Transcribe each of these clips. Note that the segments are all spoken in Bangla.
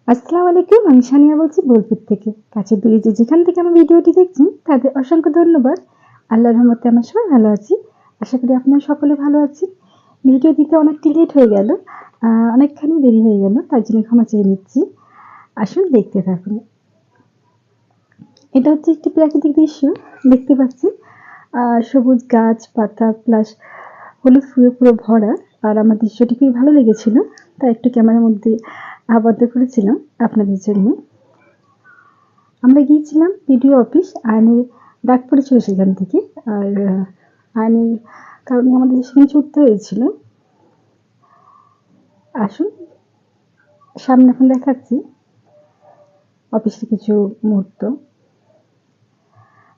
আসসালামু আলাইকুম। আমি সানিয়া বলছি বোলপুর থেকে। কাছে দূরে যে যেখান থেকে আমার ভিডিওটি দেখছেন তাদের অসংখ্য ধন্যবাদ। আল্লাহর রহমতে আমরা সবাই ভালো আছি। আশা করি আপনারা সকলে ভালো আছেন। ভিডিও দিতে অনেকটা লেট হয়ে গেল। অনেকখানি দেরি হয়ে গেল। তার জন্য ক্ষমা চেয়ে নিচ্ছি। আসুন দেখতে থাকুন। এটা হচ্ছে একটি প্রাকৃতিক দৃশ্য। দেখতে পাচ্ছি সবুজ গাছ পাতা প্লাস হলুদ ফুলে পুরো ভরা। আর আমার দৃশ্যটি খুবই ভালো লেগেছিল, তাই একটু ক্যামেরার মধ্যে আবদ্ধ করেছিলাম আপনাদের জন্য। আমরা গিয়েছিলাম বিডিও অফিস, আইনের ডাক পড়েছিল সেখান থেকে। আর আইনের কারণে আমাদের সেখানে ছুটতে হয়েছিল। আসুন সামনে এখন দেখাচ্ছি অফিসের কিছু মুহূর্ত।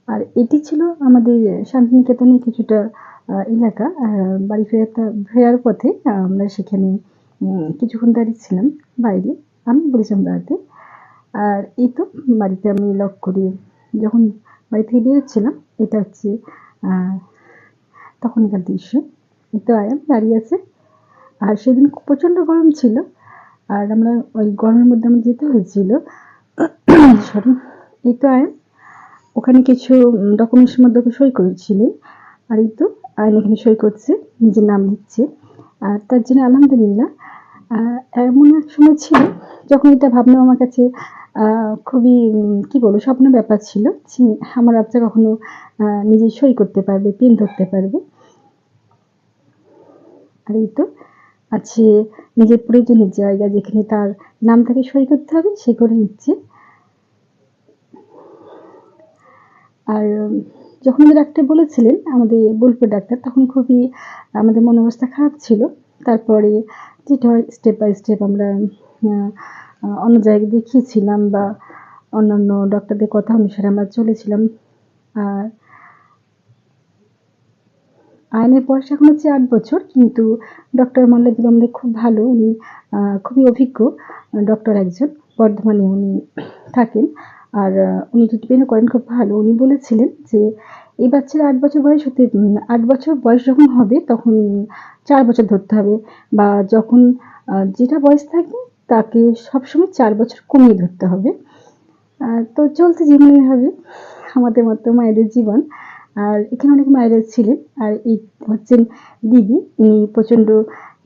আর এটি ছিল আমাদের শান্তিনিকেতনের কিছুটা এলাকা। বাড়ি ফেরার পথে আমরা সেখানে কিছুক্ষণ দাঁড়িয়েছিলাম বাইরে। আমি বলেছিলাম দাঁড়াতে। আর এই তো বাড়িতে আমি লক করে যখন বাড়ি থেকে বেরোচ্ছিলাম, এটা হচ্ছে তখনকার দৃশ্য। এই তো আয়ান দাঁড়িয়ে আছে। আর সেদিন প্রচণ্ড গরম ছিল। আর আমরা ওই গরমের মধ্যে আমার যেতে হয়েছিল। সরি। এই তো আয়ান ওখানে কিছু ডকুমেন্টসের মধ্যে ওকে সই করেছিলেন। আর এই তো আয়ন এখানে সই করছে, নিজের নাম লিখছে। আর তার জন্য আলহামদুলিল্লাহ। এমন এক সময় ছিল যখন এটা ভাবনাও আমার কাছে খুবই কি বলবো স্বপ্নের ব্যাপার ছিল যে আমার বাচ্চা কখনো নিজে সই করতে পারবে, পেন ধরতে পারবে। আর এই তো আছে নিজের প্রয়োজনের জায়গা যেখানে তার নামটাকে সই করতে হবে সে করে নিচ্ছে। আর যখন ডাক্তার বলেছিলেন, আমাদের বোলপুর ডাক্তার, তখন খুবই আমাদের মন অবস্থা খারাপ ছিল। তারপরে যেটা হয় স্টেপ বাই স্টেপ আমরা অন্য জায়গায় দেখিয়েছিলাম বা অন্যান্য ডক্টরদের কথা অনুসারে আমরা চলেছিলাম। আর আয়নের বয়স এখন হচ্ছে 8 বছর, কিন্তু ডক্টর মোল্লাদুল আমাদের খুব ভালো। উনি খুবই অভিজ্ঞ ডক্টর একজন, বর্ধমানে উনি থাকেন। আর উনি ট্রিটমেন্টও করেন খুব ভালো। উনি বলেছিলেন যে এই বাচ্চার 8 বছর বয়স হতে 8 বছর বয়স যখন হবে তখন 4 বছর ধরতে হবে, বা যখন যেটা বয়স থাকে তাকে সবসময় 4 বছর কমিয়ে ধরতে হবে। তো চলছে জীবন এভাবে, আমাদের মতো মায়েদের জীবন। আর এখানে অনেক মায়েরা ছিলেন। আর এই হচ্ছেন দিদি, ইনি প্রচণ্ড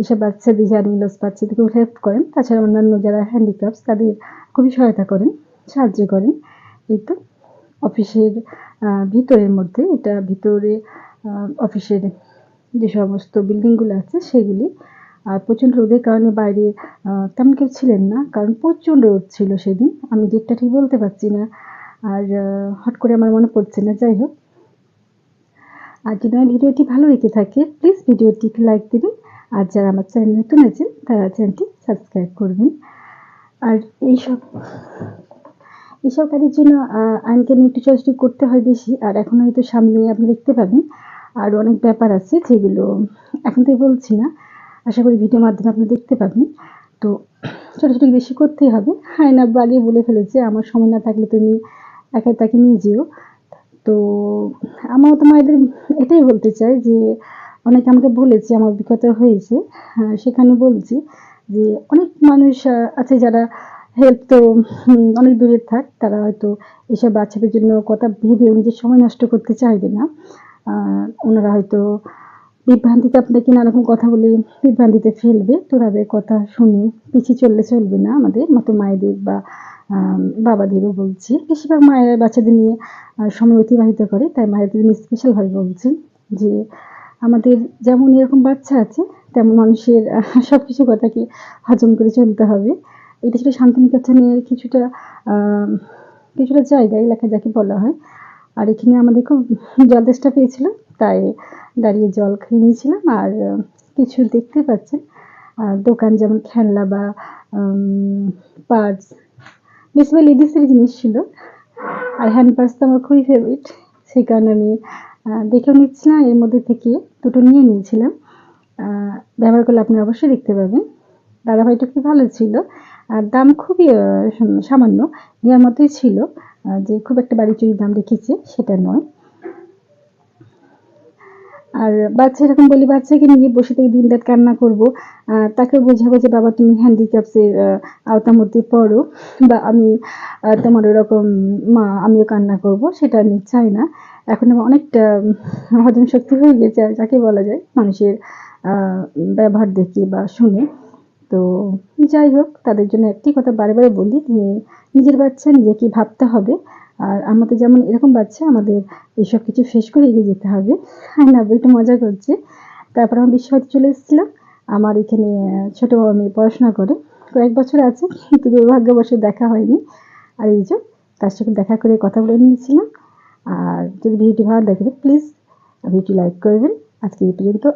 এসব বাচ্চা দেখে আর নিউরোস বাচ্চাদেরকে হেল্প করেন। তাছাড়া অন্যান্য যারা হ্যান্ডিক্রাফটস তাদের খুবই সহায়তা করেন, সাহায্য করেন। এই তো অফিসের ভিতরের মধ্যে, এটা ভিতরে অফিসের যে সমস্ত বিল্ডিংগুলো আছে সেগুলি। আর প্রচণ্ড রোদের কারণে বাইরে তেমন কেউ ছিলেন না, কারণ প্রচণ্ড রোদ ছিল সেদিন। আমি ডেটটা ঠিক বলতে পারছি না, আর হট করে আমার মনে পড়ছে না। যাই হোক, আর যদি আমার ভিডিওটি ভালো লেগে থাকে প্লিজ ভিডিওটিকে লাইক দেবেন। আর যারা আমার চ্যানেল নতুন আছেন তারা চ্যানেলটি সাবস্ক্রাইব করবেন। আর এইসব এইসব কাজের জন্য আইনকে নিয়ে একটু চর্চা করতে হয় বেশি। আর এখন হয়তো সামনে আপনি দেখতে পাবেন আর অনেক ব্যাপার আছে যেগুলো এখন থেকে বলছি না, আশা করি ভিডিওর মাধ্যমে আপনি দেখতে পাবেন। তো ছোটাছুটি বেশি করতেই হবে। হ্যাঁ না, আগে বলে ফেলেছে আমার সময় না থাকলে তুমি একাই তাকে নিয়ে যেও। তো আমার তো মায়েদের এটাই বলতে চাই যে অনেকে আমাকে বলেছে, আমার অভিজ্ঞতা হয়েছে, সেখানে বলছি যে অনেক মানুষ আছে যারা হেল্প তো অনেক দূরে থাক, তারা হয়তো এসব বাচ্চাদের জন্য কথা ভেবে নিজের সময় নষ্ট করতে চাইবে না। ওনারা হয়তো বিভ্রান্তিতে আপনাকে নানারকম কথা বলে বিভ্রান্তিতে ফেলবে। তো তাদের কথা শুনে পিছিয়ে চললে চলবে না। আমাদের মতো মায়েদের বা বাবাদেরও বলছি, বেশিরভাগ মায়েরা বাচ্চাদের নিয়ে সময় অতিবাহিত করে, তাই মায়েদের জন্য স্পেশালভাবে বলছি যে আমাদের যেমন এরকম বাচ্চা আছে তেমন মানুষের সব কিছু কথাকে হজম করে চলতে হবে। এটা ছিল শান্তিনিকেতনের কিছুটা কিছুটা জায়গা, এলাকা যাকে বলা হয়। আর এখানে আমাদের খুব জল তেষ্টা পেয়েছিল, তাই দাঁড়িয়ে জল খেয়ে নিয়েছিলাম। আর কিছু দেখতে পাচ্ছেন দোকান, যেমন খেলনা বা পার্স, বেশিরভাগ লেডিসের জিনিস ছিল। আর হ্যান্ড পার্স তো আমার খুবই ফেভারিট, সেই কারণে আমি দেখেও নিচ্ছিলাম। এর মধ্যে থেকে দুটো নিয়ে নিয়েছিলাম। ব্যবহার করলে আপনি অবশ্যই দেখতে পাবেন। দাদাভাইটা খুব ভালো ছিল। আর দাম খুবই সামান্য, নেওয়ার মতোই ছিল। যে খুব একটা বাড়ি চুরির দাম রেখেছে সেটা নয়। আর বাচ্চা এরকম বলি, বাচ্চাকে নিয়ে বসে থেকে দিনরাত কান্না করব। তাকেও বোঝাবো যে, "বাবা তুমি হ্যান্ডিক্যাপস এর আওতার মধ্যে পড়ো বা আমি তোমার ওরকম মা আমিও কান্না করব।" সেটা আমি চাই না। এখন আমার অনেকটা হজম শক্তি হয়ে গেছে আর যাকে বলা যায় মানুষের আ ব্যবহার দেখে বা শুনে। তো যাই হোক তাদের জন্য একটি কথা বারে, বারে বলি যে, নিজের বাচ্চা নিজেকে ভাবতে হবে। আর আমাদের যেমন এরকম বাচ্চা আমাদের এসব কিছু ফেস করে এগিয়ে যেতে হবে। না একটু মজা করছি। তারপর আমি বিশ্বভারতী চলে এসেছিলাম। আমার এখানে ছোট মেয়ে পড়াশোনা করে। কয়েক বছর আছে কিন্তু দুর্ভাগ্যবশত দেখা হয়নি। আর এই যে তার সাথে দেখা করে কথা বলে নিয়েছিলাম। আর যদি ভিডিওটি ভালো লাগে প্লিজ ভিডিওটি লাইক করবেন। আজকে এই পর্যন্ত।